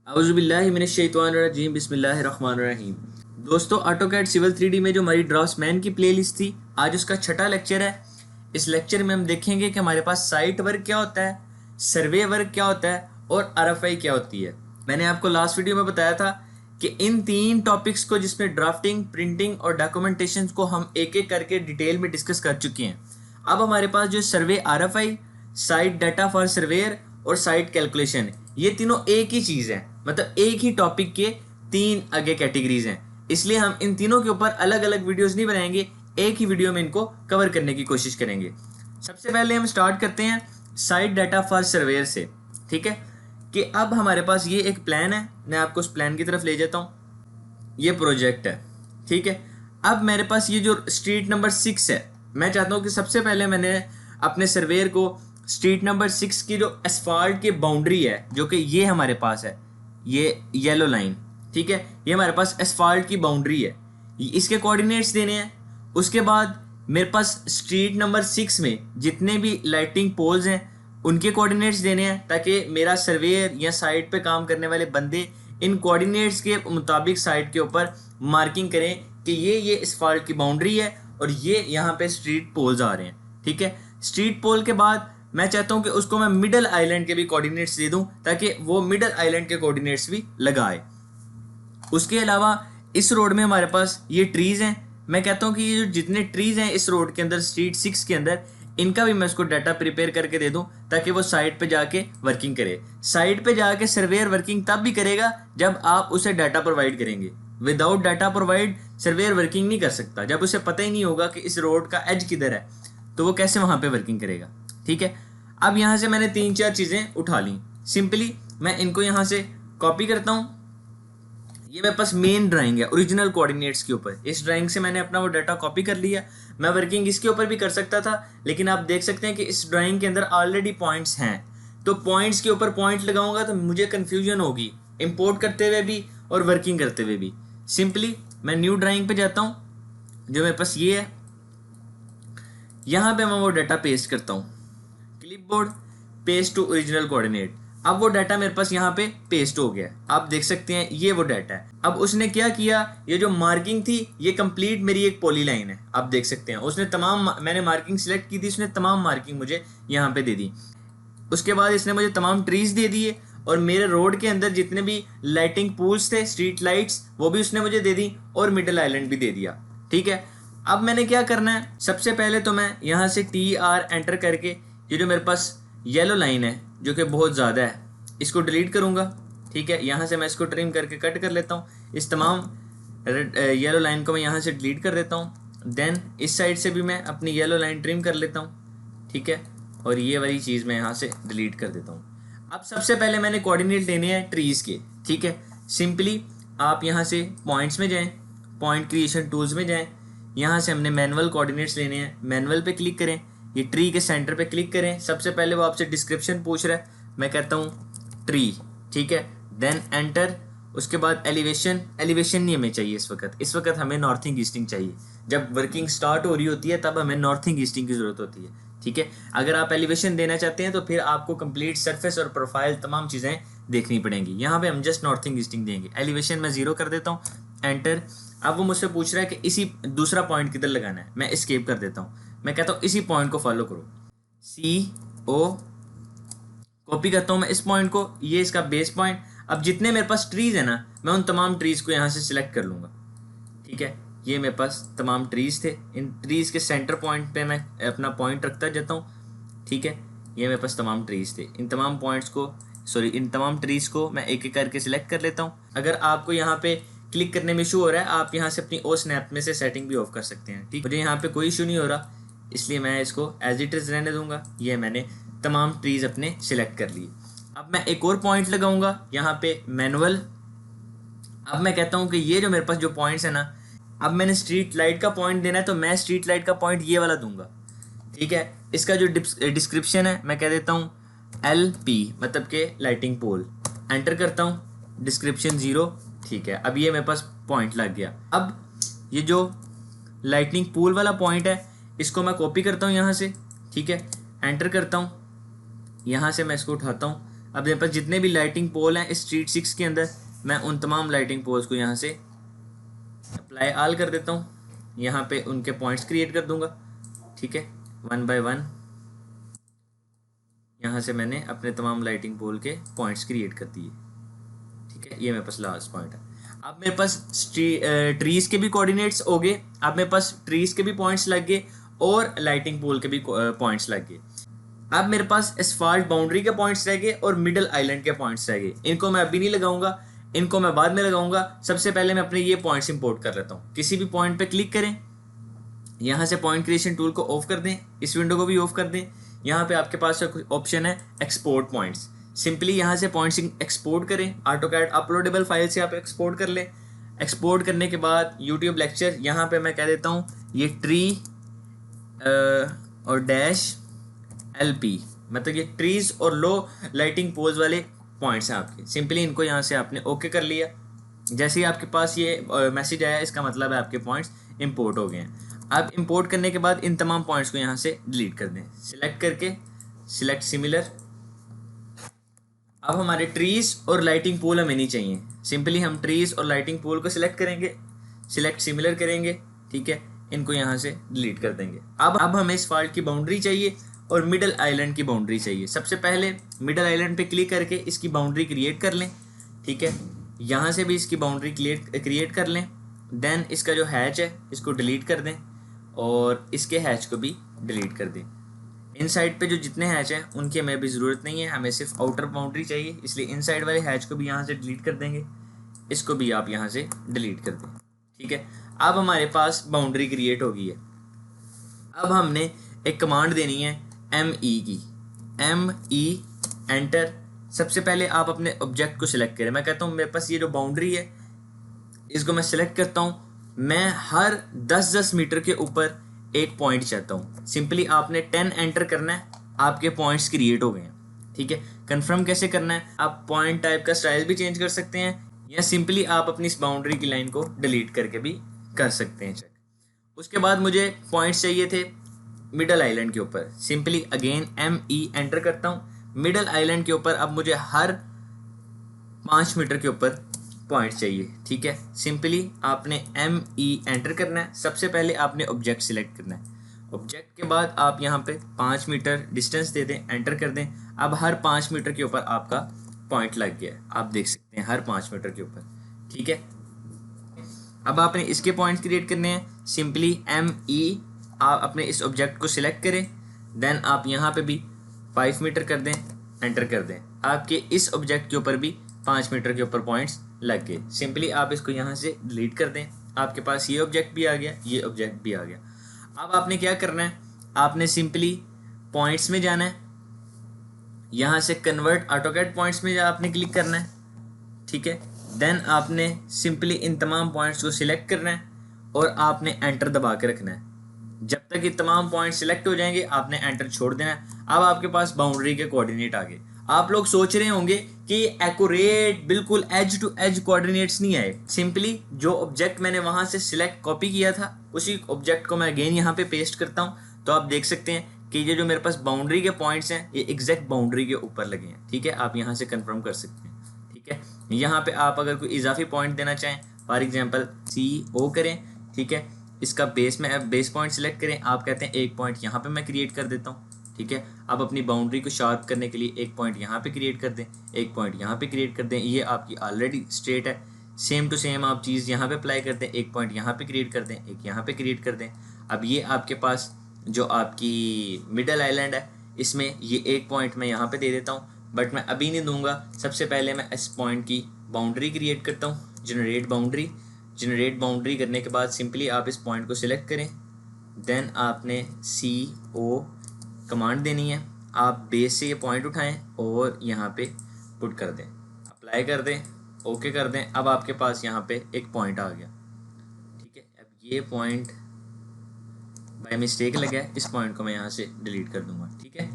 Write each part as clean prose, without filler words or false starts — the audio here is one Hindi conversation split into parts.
औज़ुबिल्लाहि मिनश्शैतानिर्रजीम बिस्मिल्लाहिर्रहमानिर्रहीम। दोस्तों, ऑटोकैड सिविल 3D में जो हमारी ड्राफ्ट्समैन की प्लेलिस्ट थी, आज उसका छठा लेक्चर है। इस लेक्चर में हम देखेंगे कि हमारे पास साइट वर्क क्या होता है, सर्वे वर्क क्या होता है और आरएफआई क्या होती है। मैंने आपको लास्ट वीडियो में बताया था कि इन तीन टॉपिक्स को, जिसमें ड्राफ्टिंग, प्रिंटिंग और डॉक्यूमेंटेशन को हम एक एक करके डिटेल में डिस्कस कर चुके हैं। अब हमारे पास जो सर्वे RFI, site data for surveyor और साइट कैलकुलेशन, ये तीनों एक ही चीज़ है, मतलब एक ही टॉपिक के तीन आगे कैटेगरीज हैं। इसलिए हम इन तीनों के ऊपर अलग अलग वीडियोस नहीं बनाएंगे, एक ही वीडियो में इनको कवर करने की कोशिश करेंगे। सबसे पहले हम स्टार्ट करते हैं साइट डाटा फॉर सर्वेयर से। ठीक है, कि अब हमारे पास ये एक प्लान है, मैं आपको उस प्लान की तरफ ले जाता हूँ। ये प्रोजेक्ट है, ठीक है। अब मेरे पास ये जो स्ट्रीट नंबर 6 है, मैं चाहता हूँ कि सबसे पहले मैंने अपने सर्वेयर को स्ट्रीट नंबर 6 की जो एसफाल्ट की बाउंड्री है, जो कि ये हमारे पास है, ये येलो लाइन, ठीक है, ये हमारे पास एसफाल्ट की बाउंड्री है, इसके कोऑर्डिनेट्स देने हैं। उसके बाद मेरे पास स्ट्रीट नंबर 6 में जितने भी लाइटिंग पोल्स हैं उनके कोऑर्डिनेट्स देने हैं, ताकि मेरा सर्वेयर या साइट पे काम करने वाले बंदे इन कोऑर्डिनेट्स के मुताबिक साइट के ऊपर मार्किंग करें कि ये एसफाल्ट की बाउंड्री है और ये यहाँ पे स्ट्रीट पोल्स आ रहे हैं। ठीक है, स्ट्रीट पोल के बाद मैं चाहता हूँ कि उसको मैं मिडल आइलैंड के भी कोऑर्डिनेट्स दे दूँ, ताकि वो मिडल आइलैंड के कोऑर्डिनेट्स भी लगाए। उसके अलावा इस रोड में हमारे पास ये ट्रीज़ हैं। मैं कहता हूँ कि ये जो जितने ट्रीज़ हैं इस रोड के अंदर, स्ट्रीट 6 के अंदर, इनका भी मैं उसको डाटा प्रिपेयर करके दे दूँ, ताकि वो साइट पे जाके वर्किंग करे। साइट पे जाके सर्वेयर वर्किंग तब भी करेगा जब आप उसे डाटा प्रोवाइड करेंगे। Without data provide surveyor working नहीं कर सकता। जब उसे पता ही नहीं होगा कि इस रोड का एज किधर है, तो वो कैसे वहाँ पे वर्किंग करेगा। ठीक है, अब यहाँ से मैंने 3-4 चीज़ें उठा ली। सिंपली मैं इनको यहाँ से कॉपी करता हूँ। ये मेरे पास मेन ड्राइंग है ओरिजिनल कोऑर्डिनेट्स के ऊपर। इस ड्राइंग से मैंने अपना वो डाटा कॉपी कर लिया। मैं वर्किंग इसके ऊपर भी कर सकता था, लेकिन आप देख सकते हैं कि इस ड्राइंग के अंदर ऑलरेडी पॉइंट्स हैं, तो पॉइंट्स के ऊपर पॉइंट लगाऊंगा तो मुझे कन्फ्यूजन होगी इंपोर्ट करते हुए भी और वर्किंग करते हुए भी। सिंपली मैं न्यू ड्राइंग पे जाता हूँ, जो मेरे पास ये है। यहाँ पे मैं वो डाटा पेस्ट करता हूँ, clipboard paste to original coordinate. अब वो डाटा मेरे पास यहाँ पे पेस्ट हो गया। आप देख सकते हैं ये वो डाटा है। अब उसने क्या किया, ये जो मार्किंग थी ये कंप्लीट मेरी एक पॉली लाइन है। आप देख सकते हैं उसने तमाम, मैंने मार्किंग सिलेक्ट की थी, उसने तमाम मार्किंग मुझे यहाँ पे दे दी। उसके बाद इसने मुझे तमाम ट्रीज दे दिए और मेरे रोड के अंदर जितने भी लाइटिंग पूल्स थे, स्ट्रीट लाइट्स, वो भी उसने मुझे दे दी और मिडल आइलैंड भी दे दिया। ठीक है, अब मैंने क्या करना है, सबसे पहले तो मैं यहाँ से TR एंटर करके ये जो मेरे पास येलो लाइन है, जो कि बहुत ज़्यादा है, इसको डिलीट करूँगा। ठीक है, यहाँ से मैं इसको ट्रिम करके कट कर लेता हूँ। इस तमाम येलो लाइन को मैं यहाँ से डिलीट कर देता हूँ। देन इस साइड से भी मैं अपनी येलो लाइन ट्रिम कर लेता हूँ। ठीक है, और ये वाली चीज़ मैं यहाँ से डिलीट कर देता हूँ। अब सबसे पहले मैंने कोऑर्डिनेट लेने हैं ट्रीज़ के। ठीक है, सिंपली आप यहाँ से पॉइंट्स में जाएँ, पॉइंट क्रिएशन टूल्स में जाएँ, यहाँ से हमने मैनुअल कोऑर्डिनेट्स लेने हैं। मैनुअल पे क्लिक करें, ये ट्री के सेंटर पे क्लिक करें। सबसे पहले वो आपसे डिस्क्रिप्शन पूछ रहा है, मैं कहता हूँ ट्री। ठीक है, देन एंटर। उसके बाद एलिवेशन नहीं हमें चाहिए इस वक्त हमें नॉर्थिंग ईस्टिंग चाहिए। जब वर्किंग स्टार्ट हो रही होती है तब हमें नॉर्थिंग ईस्टिंग की ज़रूरत होती है। ठीक है, अगर आप एलिवेशन देना चाहते हैं तो फिर आपको कंप्लीट सरफेस और प्रोफाइल तमाम चीज़ें देखनी पड़ेंगी। यहाँ पे हम जस्ट नॉर्थिंग ईस्टिंग देंगे। एलिवेशन मैं 0 कर देता हूँ, एंटर। अब वो मुझसे पूछ रहा है कि इसी दूसरा पॉइंट किधर लगाना है। मैं एस्केप कर देता हूँ, मैं कहता हूँ इसी पॉइंट को फॉलो करो। CO कॉपी करता हूँ मैं इस पॉइंट को, ये इसका बेस पॉइंट। अब जितने मेरे पास ट्रीज़ है ना, मैं उन तमाम ट्रीज़ को यहाँ से सिलेक्ट कर लूँगा। ठीक है, ये मेरे पास तमाम ट्रीज़ थे। इन ट्रीज़ के सेंटर पॉइंट पे मैं अपना पॉइंट रखता जाता हूँ। ठीक है, ये मेरे पास तमाम ट्रीज़ थे। इन तमाम पॉइंट्स को, इन तमाम ट्रीज़ को मैं एक एक करके सिलेक्ट कर लेता हूँ। अगर आपको यहाँ पे क्लिक करने में इशू हो रहा है, आप यहाँ से अपनी स्नैप में से सेटिंग भी ऑफ कर सकते हैं। ठीक, मुझे यहाँ पे कोई इशू नहीं हो रहा, इसलिए मैं इसको एज इट इज़ रहने दूंगा। ये मैंने तमाम ट्रीज़ अपने सिलेक्ट कर लिए। अब मैं एक और पॉइंट लगाऊंगा यहाँ पे मैनुअल। अब मैं कहता हूँ कि ये जो मेरे पास जो पॉइंट्स है ना, अब मैंने स्ट्रीट लाइट का पॉइंट देना है, तो मैं स्ट्रीट लाइट का पॉइंट ये वाला दूंगा। ठीक है, इसका जो डिस्क्रिप्शन है मैं कह देता हूँ LP, मतलब के लाइटिंग पोल। एंटर करता हूँ, डिस्क्रिप्शन 0। ठीक है, अब ये मेरे पास पॉइंट लग गया। अब ये जो लाइटनिंग पूल वाला पॉइंट है, इसको मैं कॉपी करता हूँ यहाँ से। ठीक है, एंटर करता हूँ, यहाँ से मैं इसको उठाता हूँ, अब मेरे पास जितने भी लाइटिंग पोल हैं स्ट्रीट 6 के अंदर, मैं उन तमाम लाइटिंग पोल्स को यहाँ से अप्लाई आल कर देता हूँ, यहाँ पे उनके पॉइंट्स क्रिएट कर दूंगा। ठीक है, 1 बाय 1 यहाँ से मैंने अपने तमाम लाइटिंग पोल के पॉइंट्स क्रिएट कर दिए। ठीक है, ये मेरे पास लास्ट पॉइंट है। अब मेरे पास ट्रीज के भी कोऑर्डिनेट्स हो गए, अब मेरे पास ट्रीज के भी पॉइंट्स लग गए और लाइटिंग पोल के भी पॉइंट्स लग गए। अब मेरे पास एस्फाल्ट बाउंड्री के पॉइंट्स रह गए और मिडल आइलैंड के पॉइंट्स रह गए। इनको मैं अभी नहीं लगाऊंगा, इनको मैं बाद में लगाऊंगा। सबसे पहले मैं अपने ये पॉइंट्स इंपोर्ट कर लेता हूँ। किसी भी पॉइंट पे क्लिक करें, यहाँ से पॉइंट क्रिएशन टूल को ऑफ कर दें, इस विंडो को भी ऑफ कर दें। यहाँ पे आपके पास ऑप्शन है एक्सपोर्ट पॉइंट्स। सिंपली यहाँ से पॉइंट्स एक्सपोर्ट करें, ऑटोकैड अपलोडेबल फाइल से आप एक्सपोर्ट कर लें। एक्सपोर्ट करने के बाद यूट्यूब लेक्चर, यहाँ पे मैं कह देता हूँ ये ट्री और डैश LP, मतलब ये ट्रीज और लो लाइटिंग पोल्स वाले पॉइंट्स हैं आपके। सिंपली इनको यहाँ से आपने ओके कर लिया। जैसे ही आपके पास ये मैसेज आया, इसका मतलब है आपके पॉइंट्स इंपोर्ट हो गए हैं। अब इंपोर्ट करने के बाद इन तमाम पॉइंट्स को यहाँ से डिलीट कर दें, सिलेक्ट करके सिलेक्ट सिमिलर। अब हमारे ट्रीज और लाइटिंग पोल हमें नहीं चाहिए। सिंपली हम ट्रीज और लाइटिंग पोल को सिलेक्ट करेंगे, सिलेक्ट सिमिलर करेंगे। ठीक है, इनको यहाँ से डिलीट कर देंगे। अब हमें इस फाल्ट की बाउंड्री चाहिए और मिडल आइलैंड की बाउंड्री चाहिए। सबसे पहले मिडल आइलैंड पे क्लिक करके इसकी बाउंड्री क्रिएट कर लें। ठीक है, यहाँ से भी इसकी बाउंड्री क्रिएट कर लें। देन इसका जो हैच है इसको डिलीट कर दें और इसके हैच को भी डिलीट कर दें। इन साइड पे जो जितने हैच हैं उनकी हमें अभी ज़रूरत नहीं है, हमें सिर्फ आउटर बाउंड्री चाहिए, इसलिए इन साइड वाले हैच को भी यहाँ से डिलीट कर देंगे, इसको भी आप यहाँ से डिलीट कर दें। ठीक है, अब हमारे पास बाउंड्री क्रिएट हो गई है। अब हमने एक कमांड देनी है ME की, ME एंटर। सबसे पहले आप अपने ऑब्जेक्ट को सिलेक्ट करें। मैं कहता हूँ मेरे पास ये जो बाउंड्री है इसको मैं सिलेक्ट करता हूँ। मैं हर 10-10 मीटर के ऊपर एक पॉइंट चाहता हूँ। सिंपली आपने 10 एंटर करना है, आपके पॉइंट्स क्रिएट हो गए हैं। ठीक है, कंफर्म कैसे करना है, आप पॉइंट टाइप का स्टाइल भी चेंज कर सकते हैं या सिंपली आप अपनी इस बाउंड्री की लाइन को डिलीट करके भी कर सकते हैं चेक। उसके बाद मुझे पॉइंट्स चाहिए थे मिडल आइलैंड के ऊपर। सिंपली अगेन ME एंटर करता हूँ। मिडल आइलैंड के ऊपर अब मुझे हर 5 मीटर के ऊपर पॉइंट चाहिए। ठीक है, सिंपली आपने ME एंटर करना है। सबसे पहले आपने ऑब्जेक्ट सिलेक्ट करना है। ऑब्जेक्ट के बाद आप यहाँ पे 5 मीटर डिस्टेंस दे दें, एंटर कर दें। अब हर 5 मीटर के ऊपर आपका पॉइंट लग गया है, आप देख सकते हैं हर 5 मीटर के ऊपर। ठीक है, अब आपने इसके पॉइंट क्रिएट करने हैं। सिंपली ME आप अपने इस ऑब्जेक्ट को सिलेक्ट करें, देन आप यहाँ पे भी 5 मीटर कर दें, एंटर कर दें। आपके इस ऑब्जेक्ट के ऊपर भी 5 मीटर के ऊपर पॉइंट्स लग गए। सिंपली आप इसको यहाँ से डिलीट कर दें, आपके पास ये ऑब्जेक्ट भी आ गया, ये ऑब्जेक्ट भी आ गया। अब आपने क्या करना है, आपने सिंपली पॉइंट्स में जाना है, यहाँ से कन्वर्ट ऑटोकैड पॉइंट्स में आपने क्लिक करना है। ठीक है, देन आपने सिंपली इन तमाम पॉइंट्स को सिलेक्ट करना है और आपने एंटर दबा के रखना है। जब तक ये तमाम पॉइंट सिलेक्ट हो जाएंगे आपने एंटर छोड़ देना है। अब आपके पास बाउंड्री के कोऑर्डिनेट आ गए। आप लोग सोच रहे होंगे कि एक्यूरेट बिल्कुल एज टू एज कोऑर्डिनेट्स नहीं आए। सिंपली जो ऑब्जेक्ट मैंने वहां से सिलेक्ट कॉपी किया था उसी ऑब्जेक्ट को मैं अगेन यहाँ पे पेस्ट करता हूँ, तो आप देख सकते हैं कि ये जो मेरे पास बाउंड्री के पॉइंट्स हैं ये एग्जैक्ट बाउंड्री के ऊपर लगे हैं। ठीक है, आप यहाँ से कंफर्म कर सकते हैं। ठीक है, यहाँ पे आप अगर कोई इजाफी पॉइंट देना चाहें, फॉर एग्जाम्पल CO करें। ठीक है, इसका बेस में बेस पॉइंट सिलेक्ट करें। आप कहते हैं एक पॉइंट यहाँ पे मैं क्रिएट कर देता हूँ। ठीक है, आप अपनी बाउंड्री को शार्प करने के लिए एक पॉइंट यहाँ पे क्रिएट कर दें, एक पॉइंट यहाँ पे क्रिएट कर दें। ये आपकी ऑलरेडी स्ट्रेट है, सेम टू सेम आप चीज़ यहाँ पे अप्लाई कर दें, एक पॉइंट यहाँ पे क्रिएट कर दें, एक यहाँ पे क्रिएट कर दें। अब ये आपके पास जो आपकी मिडल आइलैंड है इसमें ये एक पॉइंट मैं यहाँ पे दे देता हूँ, बट मैं अभी नहीं दूंगा। सबसे पहले मैं इस पॉइंट की बाउंड्री क्रिएट करता हूँ, जनरेट बाउंड्री। जनरेट बाउंड्री करने के बाद सिंपली आप इस पॉइंट को सिलेक्ट करें, देन आपने CO कमांड देनी है। आप बेस से ये पॉइंट उठाएं और यहाँ पे पुट कर दें, अप्लाई कर दें, ओके कर दें। अब आपके पास यहाँ पे एक पॉइंट आ गया। ठीक है, अब ये पॉइंट बाय मिस्टेक लगा है, इस पॉइंट को मैं यहाँ से डिलीट कर दूंगा। ठीक है,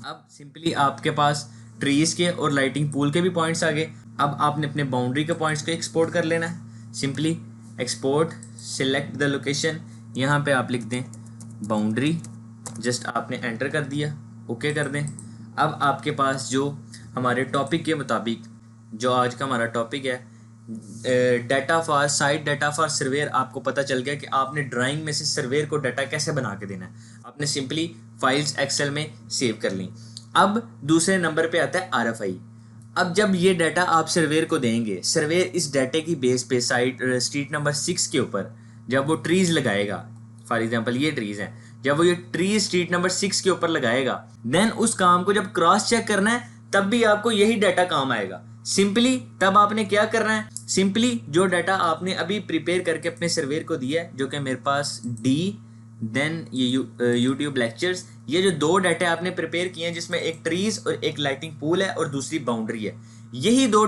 अब सिंपली आपके पास ट्रीज के और लाइटिंग पूल के भी पॉइंट्स आ गए। अब आपने अपने बाउंड्री के पॉइंट्स को एक्सपोर्ट कर लेना है। Simply export, select the location, यहाँ पे आप लिख दें बाउंड्री, जस्ट आपने एंटर कर दिया, ओके कर दें। अब आपके पास जो हमारे टॉपिक के मुताबिक जो आज का हमारा टॉपिक है data for site data for surveyor, आपको पता चल गया कि आपने ड्राइंग में से सर्वेयर को डाटा कैसे बना के देना है। आपने सिंपली फाइल्स एक्सेल में सेव कर ली। अब दूसरे नंबर पे आता है RFI। अब जब ये डाटा आप सर्वेयर को देंगे, सर्वेयर इस डाटे की बेस पे साइट स्ट्रीट नंबर 6 के ऊपर जब वो ट्रीज लगाएगा, फॉर एग्जांपल ये ट्रीज हैं, जब वो ये ट्रीज स्ट्रीट नंबर 6 के ऊपर लगाएगा, देन उस काम को जब क्रॉस चेक करना है तब भी आपको यही डाटा काम आएगा। सिंपली तब आपने क्या करना है, सिंपली जो डाटा आपने अभी प्रिपेयर करके अपने सर्वेयर को दिया है, जो कि मेरे पास डी देन ये यूट्यूब लेक्चर्स, ये जो दो डाटे आपने प्रिपेयर किए हैं जिसमें एक ट्रीज और एक लाइटिंग पूल है और दूसरी बाउंड्री है, यही दो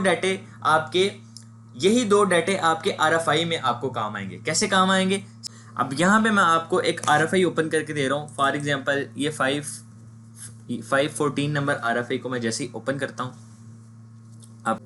डाटे आपके RFI में आपको काम आएंगे। कैसे काम आएंगे? अब यहाँ पे मैं आपको एक RFI ओपन करके दे रहा हूँ। फॉर एग्जांपल ये 514 नंबर RFI को मैं जैसे ही ओपन करता हूँ, अब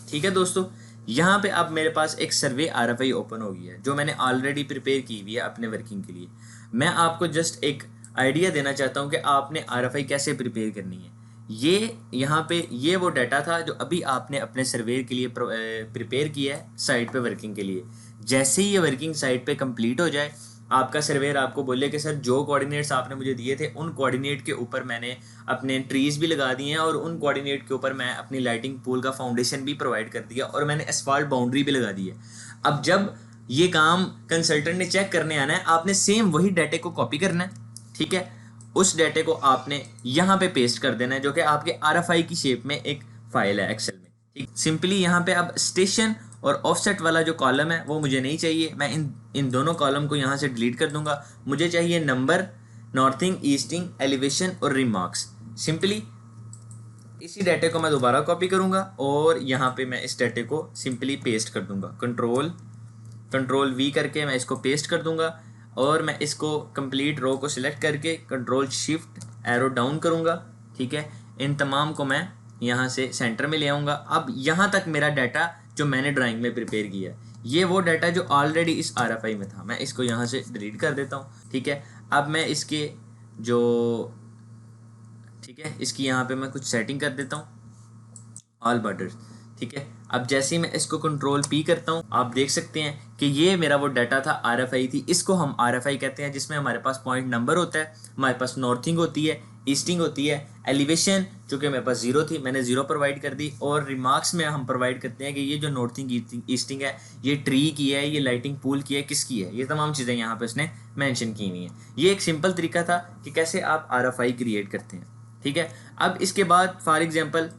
ठीक है दोस्तों, यहाँ पे अब मेरे पास एक सर्वे RFI ओपन हो गई है जो मैंने ऑलरेडी प्रिपेयर की हुई है अपने वर्किंग के लिए। मैं आपको जस्ट एक आइडिया देना चाहता हूँ कि आपने RFI कैसे प्रिपेयर करनी है। ये यहाँ पे ये वो डाटा था जो अभी आपने अपने सर्वेयर के लिए प्रिपेयर किया है साइट पे वर्किंग के लिए। जैसे ही ये वर्किंग साइट पे कंप्लीट हो जाए, आपका सर्वेयर आपको बोले कि सर जो कोऑर्डिनेट्स आपने मुझे दिए थे उन कोऑर्डिनेट के ऊपर मैंने अपने ट्रीज भी लगा दिए हैं और उन कोऑर्डिनेट के ऊपर मैं अपनी लाइटिंग पूल का फाउंडेशन भी प्रोवाइड कर दिया और मैंने एसफाल्ट बाउंड्री भी लगा दी है। अब जब ये काम कंसल्टेंट ने चेक करने आना है, आपने सेम वही डाटे को कॉपी करना है, ठीक है। उस डाटे को आपने यहाँ पे पेस्ट कर देना है जो कि आपके RFI की शेप में एक फाइल है एक्सेल में, ठीक। सिंपली यहाँ पे अब स्टेशन और ऑफसेट वाला जो कॉलम है वो मुझे नहीं चाहिए, मैं इन दोनों कॉलम को यहाँ से डिलीट कर दूंगा। मुझे चाहिए नंबर, नॉर्थिंग, ईस्टिंग, एलिवेशन और रिमार्क्स। सिंपली इसी डाटे को मैं दोबारा कॉपी करूंगा और यहाँ पे मैं इस डाटे को सिंपली पेस्ट कर दूंगा। कंट्रोल V करके मैं इसको पेस्ट कर दूंगा और मैं इसको कंप्लीट रो को सिलेक्ट करके कंट्रोल शिफ्ट एरो डाउन करूंगा, ठीक है। इन तमाम को मैं यहाँ से सेंटर में ले आऊँगा। अब यहाँ तक मेरा डाटा जो मैंने ड्राइंग में प्रिपेयर किया है, ये वो डाटा जो ऑलरेडी इस RFI में था, मैं इसको यहाँ से डिलीट कर देता हूँ, ठीक है। अब मैं इसके जो ठीक है इसकी यहाँ पे मैं कुछ सेटिंग कर देता हूँ, ऑल बॉर्डर्स, ठीक है। अब जैसे ही मैं इसको कंट्रोल P करता हूँ, आप देख सकते हैं कि ये मेरा वो डाटा था, RFI थी। इसको हम RFI कहते हैं जिसमें हमारे पास पॉइंट नंबर होता है, हमारे पास नॉर्थिंग होती है, ईस्टिंग होती है, एलिवेशन जो कि मेरे पास 0 थी मैंने 0 प्रोवाइड कर दी, और रिमार्क्स में हम प्रोवाइड करते हैं कि ये जो नॉर्थिंग ईस्टिंग है ये ट्री की है, ये लाइटिंग पूल की है, किसकी है, ये तमाम चीज़ें यहाँ पे उसने मेंशन की हुई हैं। ये एक सिंपल तरीका था कि कैसे आप RFI क्रिएट करते हैं, ठीक है। अब इसके बाद फॉर एग्जांपल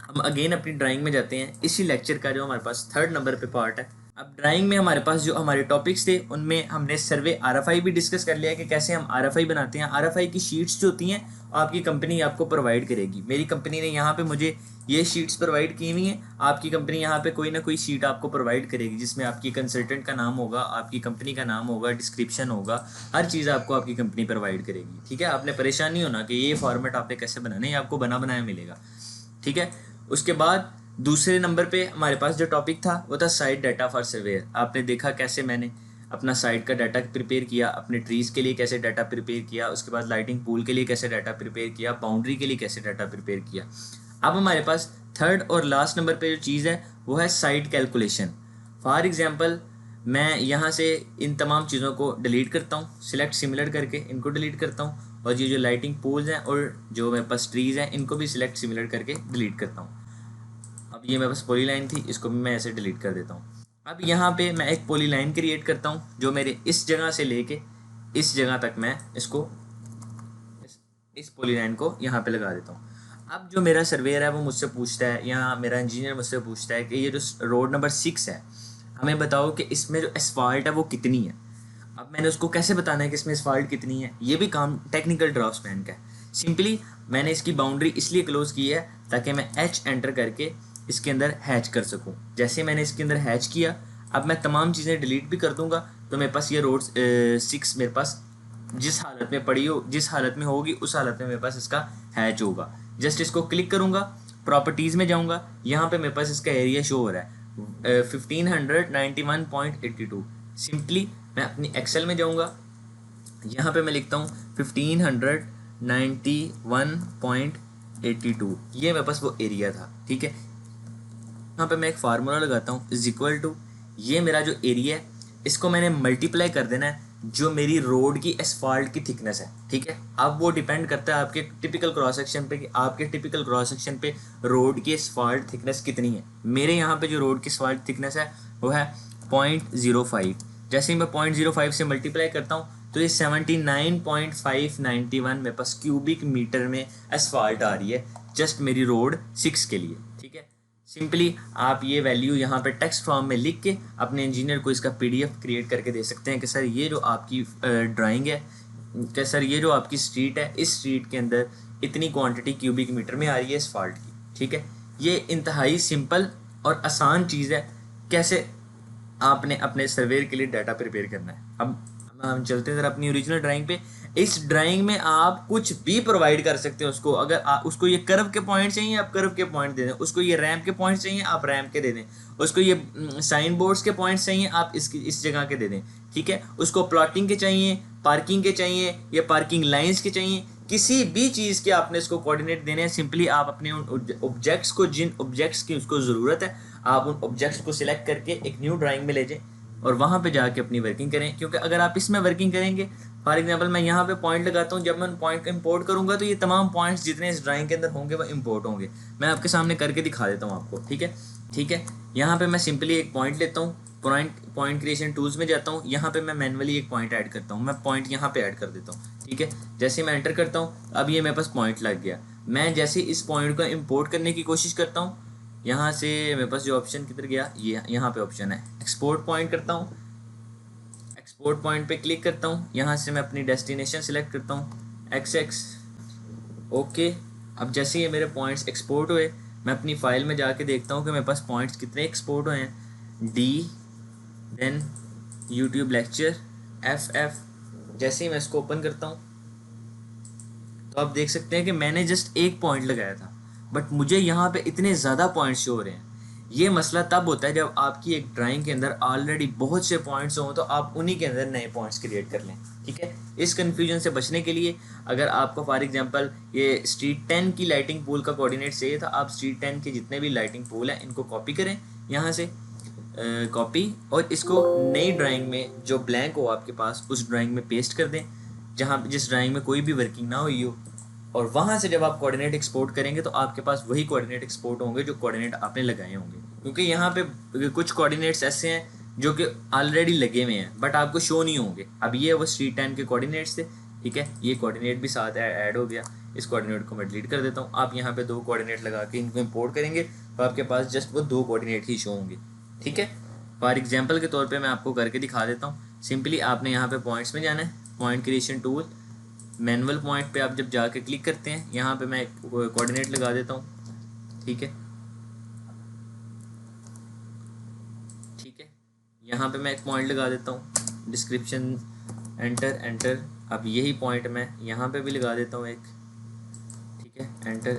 हम अगेन अपनी ड्राइंग में जाते हैं। इसी लेक्चर का जो हमारे पास 3rd नंबर पे पार्ट है। अब ड्राइंग में हमारे पास जो हमारे टॉपिक्स थे उनमें हमने सर्वे RFI भी डिस्कस कर लिया कि कैसे हम RFI बनाते हैं। RFI की शीट्स जो होती हैं आपकी कंपनी आपको प्रोवाइड करेगी। मेरी कंपनी ने यहाँ पे मुझे ये शीट्स प्रोवाइड की हुई हैं, आपकी कंपनी यहाँ पे कोई ना कोई शीट आपको प्रोवाइड करेगी जिसमें आपकी कंसल्टेंट का नाम होगा, आपकी कंपनी का नाम होगा, डिस्क्रिप्शन होगा, हर चीज़ आपको आपकी कंपनी प्रोवाइड करेगी, ठीक है। आपने परेशान नहीं होना कि ये फॉर्मेट आपने कैसे बनाना है, आपको बना बनाया मिलेगा, ठीक है। उसके बाद दूसरे नंबर पे हमारे पास जो टॉपिक था वो था साइट डाटा फॉर सर्वेयर। आपने देखा कैसे मैंने अपना साइट का डाटा प्रिपेयर किया, अपने ट्रीज़ के लिए कैसे डाटा प्रिपेयर किया, उसके बाद लाइटिंग पूल के लिए कैसे डाटा प्रिपेयर किया, बाउंड्री के लिए कैसे डाटा प्रिपेयर किया। अब हमारे पास 3rd और लास्ट नंबर पे जो चीज़ है वो है साइट कैलकुलेशन। फॉर एग्जांपल मैं यहाँ से इन तमाम चीज़ों को डिलीट करता हूँ, सिलेक्ट सिमिलर करके इनको डिलीट करता हूँ, और ये जो लाइटिंग पूल्स हैं और जो मेरे पास ट्रीज़ हैं इनको भी सिलेक्ट सिमिलर करके डिलीट करता हूँ। अब ये मेरे पास पॉलीलाइन थी, इसको भी मैं ऐसे डिलीट कर देता हूँ। अब यहाँ पे मैं एक पॉलीलाइन क्रिएट करता हूँ जो मेरे इस जगह से लेके इस जगह तक मैं इसको इस पॉलीलाइन को यहाँ पे लगा देता हूँ। अब जो मेरा सर्वेयर है वो मुझसे पूछता है, यहाँ मेरा इंजीनियर मुझसे पूछता है कि ये जो रोड नंबर 6 है हमें बताओ कि इसमें जो एसफाल्ट है वो कितनी है। अब मैंने उसको कैसे बताना है कि इसमें एसफाल्ट कितनी है, ये भी काम टेक्निकल ड्राफ्ट्समैन का है। सिंपली मैंने इसकी बाउंड्री इसलिए क्लोज की है ताकि मैं H एंटर करके इसके अंदर हैच कर सकूं। जैसे मैंने इसके अंदर हैच किया, अब मैं तमाम चीज़ें डिलीट भी कर दूंगा तो मेरे पास ये रोड 6 मेरे पास जिस हालत में पड़ी हो, जिस हालत में होगी उस हालत में मेरे पास इसका हैच होगा। जस्ट इसको क्लिक करूंगा, प्रॉपर्टीज़ में जाऊंगा, यहाँ पे मेरे पास इसका एरिया शो हो रहा है 1591.82। सिंपली मैं अपनी एक्सेल में जाऊंगा, यहाँ पे मैं लिखता हूँ 1591.82 91.82, ये मेरे पास वो एरिया था। ठीक है, यहाँ पे मैं एक फार्मूला लगाता हूँ, इज इक्वल टू, ये मेरा जो एरिया है इसको मैंने मल्टीप्लाई कर देना है जो मेरी रोड की एसफाल्ट की थिकनेस है। ठीक है, अब वो डिपेंड करता है आपके टिपिकल क्रॉस सेक्शन पे कि आपके टिपिकल क्रॉस सेक्शन पे रोड की एसफाल्ट थिकनेस कितनी है। मेरे यहाँ पे जो रोड की एसफाल्ट थिकनेस है वो है 0.05। जैसे ही मैं 0.05 से मल्टीप्लाई करता हूँ तो ये 79.591 मेरे पास क्यूबिक मीटर में एसफाल्ट आ रही है जस्ट मेरी रोड 6 के लिए। ठीक है, सिंपली आप ये वैल्यू यहाँ पे टेक्स्ट फॉर्म में लिख के अपने इंजीनियर को इसका पीडीएफ क्रिएट करके दे सकते हैं कि सर ये जो आपकी ड्राइंग है, कि सर ये जो आपकी स्ट्रीट है, इस स्ट्रीट के अंदर इतनी क्वांटिटी क्यूबिक मीटर में आ रही है एसफाल्ट की। ठीक है, ये इंतहाई सिंपल और आसान चीज़ है कैसे आपने अपने सर्वेयर के लिए डाटा प्रिपेयर करना है। अब हम चलते हैं जरा अपनी ओरिजिनल ड्राइंग पे। इस ड्राइंग में आप कुछ भी प्रोवाइड कर सकते हैं उसको। अगर उसको ये कर्व के पॉइंट चाहिए आप कर्व के पॉइंट दे दें, उसको ये रैंप के पॉइंट चाहिए आप रैंप के दे दें, उसको ये साइन बोर्ड्स के पॉइंट चाहिए आप इस जगह के दे दें। ठीक है, उसको प्लॉटिंग के चाहिए, पार्किंग के चाहिए या पार्किंग लाइन्स के चाहिए, किसी भी चीज़ के आपने इसको कोऑर्डिनेट देने हैं। सिंपली आप अपने उन ऑब्जेक्ट्स को, जिन ऑब्जेक्ट्स की उसको ज़रूरत है, आप उन ऑब्जेक्ट्स को सिलेक्ट करके एक न्यू ड्राइंग में ले जाएं और वहाँ पे जाके अपनी वर्किंग करें। क्योंकि अगर आप इसमें वर्किंग करेंगे, फॉर एग्जांपल मैं यहाँ पे पॉइंट लगाता हूँ, जब मैं पॉइंट को इंपोर्ट करूँगा तो ये तमाम पॉइंट्स जितने इस ड्राइंग के अंदर होंगे वो इंपोर्ट होंगे। मैं आपके सामने करके दिखा देता हूँ आपको। ठीक है, यहाँ पे मैं सिंपली एक पॉइंट लेता हूँ, पॉइंट क्रिएशन टूल्स में जाता हूँ, यहाँ पे मैं मैनुअली एक पॉइंट ऐड करता हूँ, मैं पॉइंट यहाँ पे ऐड कर देता हूँ। ठीक है, जैसे मैं एंटर करता हूँ अब ये मेरे पास पॉइंट लग गया। मैं जैसे इस पॉइंट को इंपोर्ट करने की कोशिश करता हूँ, यहाँ से मेरे पास जो ऑप्शन किधर गया, ये यहाँ पे ऑप्शन है एक्सपोर्ट पॉइंट करता हूँ। एक्सपोर्ट पॉइंट पे क्लिक करता हूँ, यहाँ से मैं अपनी डेस्टिनेशन सिलेक्ट करता हूँ XX। ओके, अब जैसे ये मेरे पॉइंट्स एक्सपोर्ट हुए, मैं अपनी फाइल में जाके देखता हूँ कि मेरे पास पॉइंट्स कितने एक्सपोर्ट हुए हैं। D, then YouTube lecture FF। जैसे ही मैं इसको ओपन करता हूँ तो आप देख सकते हैं कि मैंने जस्ट एक पॉइंट लगाया था बट मुझे यहाँ पे इतने ज़्यादा पॉइंट्स शो हो रहे हैं। ये मसला तब होता है जब आपकी एक ड्राइंग के अंदर ऑलरेडी बहुत से पॉइंट्स हों तो आप उन्हीं के अंदर नए पॉइंट्स क्रिएट कर लें। ठीक है, इस कन्फ्यूजन से बचने के लिए अगर आपको फॉर एग्जांपल ये स्ट्रीट 10 की लाइटिंग पूल का कोऑर्डिनेट चाहिए था, आप स्ट्रीट 10 के जितने भी लाइटिंग पूल हैं इनको कॉपी करें, यहाँ से कॉपी, और इसको नई ड्राइंग में जो ब्लैंक हो आपके पास उस ड्राइंग में पेस्ट कर दें जहाँ जिस ड्राइंग में कोई भी वर्किंग ना हुई हो, और वहाँ से जब आप कोऑर्डिनेट एक्सपोर्ट करेंगे तो आपके पास वही कोऑर्डिनेट एक्सपोर्ट होंगे जो कोऑर्डिनेट आपने लगाए होंगे। क्योंकि यहाँ पे कुछ कोऑर्डिनेट्स ऐसे हैं जो कि ऑलरेडी लगे हुए हैं बट आपको शो नहीं होंगे। अब ये वो स्ट्रीट 10 के कोऑर्डिनेट्स थे। ठीक है, ये कोऑर्डिनेट भी साथ ऐड हो गया, इस कोऑर्डिनेट को मैं डिलीट कर देता हूँ। आप यहाँ पे दो कोऑर्डिनेट लगा के इनको इंपोर्ट करेंगे तो आपके पास जस्ट वो दो कोऑर्डिनेट ही शो होंगे। ठीक है, फॉर एग्जाम्पल के तौर पर मैं आपको करके दिखा देता हूँ। सिंपली आपने यहाँ पे पॉइंट्स में जाना है, point creation tool, manual point पे आप जब जाके क्लिक करते हैं यहाँ पे मैं एक कोऑर्डिनेट लगा देता हूँ। ठीक है, यहाँ पे मैं एक पॉइंट लगा देता हूँ, डिस्क्रिप्शन एंटर। अब यही पॉइंट मैं यहाँ पे भी लगा देता हूँ एक। ठीक है,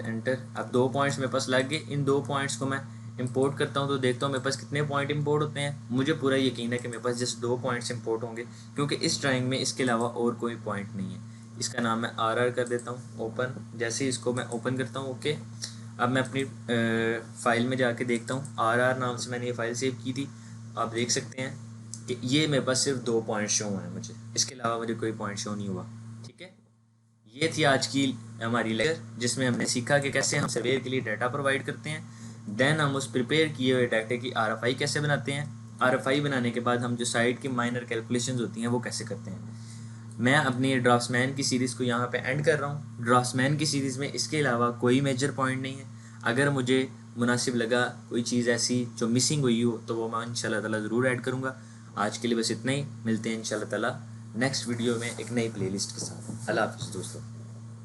एंटर। अब दो पॉइंट्स मेरे पास लग गए। इन दो पॉइंट्स को मैं इंपोर्ट करता हूँ तो देखता हूँ मेरे पास कितने पॉइंट इंपोर्ट होते हैं। मुझे पूरा यकीन है कि मेरे पास जस्ट दो पॉइंट्स इंपोर्ट होंगे क्योंकि इस ड्राइंग में इसके अलावा और कोई पॉइंट नहीं है। इसका नाम मैं RR कर देता हूँ, ओपन। जैसे ही इसको मैं ओपन करता हूँ, ओके, अब मैं अपनी फाइल में जाके देखता हूँ। RR नाम से मैंने ये फाइल सेव की थी। आप देख सकते हैं कि ये मेरे पास सिर्फ दो पॉइंट शो हुए हैं मुझे, इसके अलावा मुझे कोई पॉइंट शो नहीं हुआ। ठीक है, ये थी आज की हमारी लेक्चर जिसमें हमने सीखा कि कैसे हम सर्वेयर के लिए डाटा प्रोवाइड करते हैं, देन हम उस प्रिपेयर किए हुए डाटे की RFI कैसे बनाते हैं, RFI बनाने के बाद हम जो साइड की माइनर कैलकुलेशंस होती हैं वो कैसे करते हैं। मैं अपनी ड्राफ्ट्समैन की सीरीज़ को यहाँ पे एंड कर रहा हूँ। ड्राफ्ट्समैन की सीरीज़ में इसके अलावा कोई मेजर पॉइंट नहीं है। अगर मुझे मुनासिब लगा कोई चीज़ ऐसी जो मिसिंग हुई हो तो वो मैं इंशाल्लाह ताला ज़रूर ऐड करूँगा। आज के लिए बस इतना ही, मिलते हैं इंशाल्लाह ताला नेक्स्ट वीडियो में एक नई प्लेलिस्ट के साथ। अल्लाह हाफ़िज़ दोस्तों।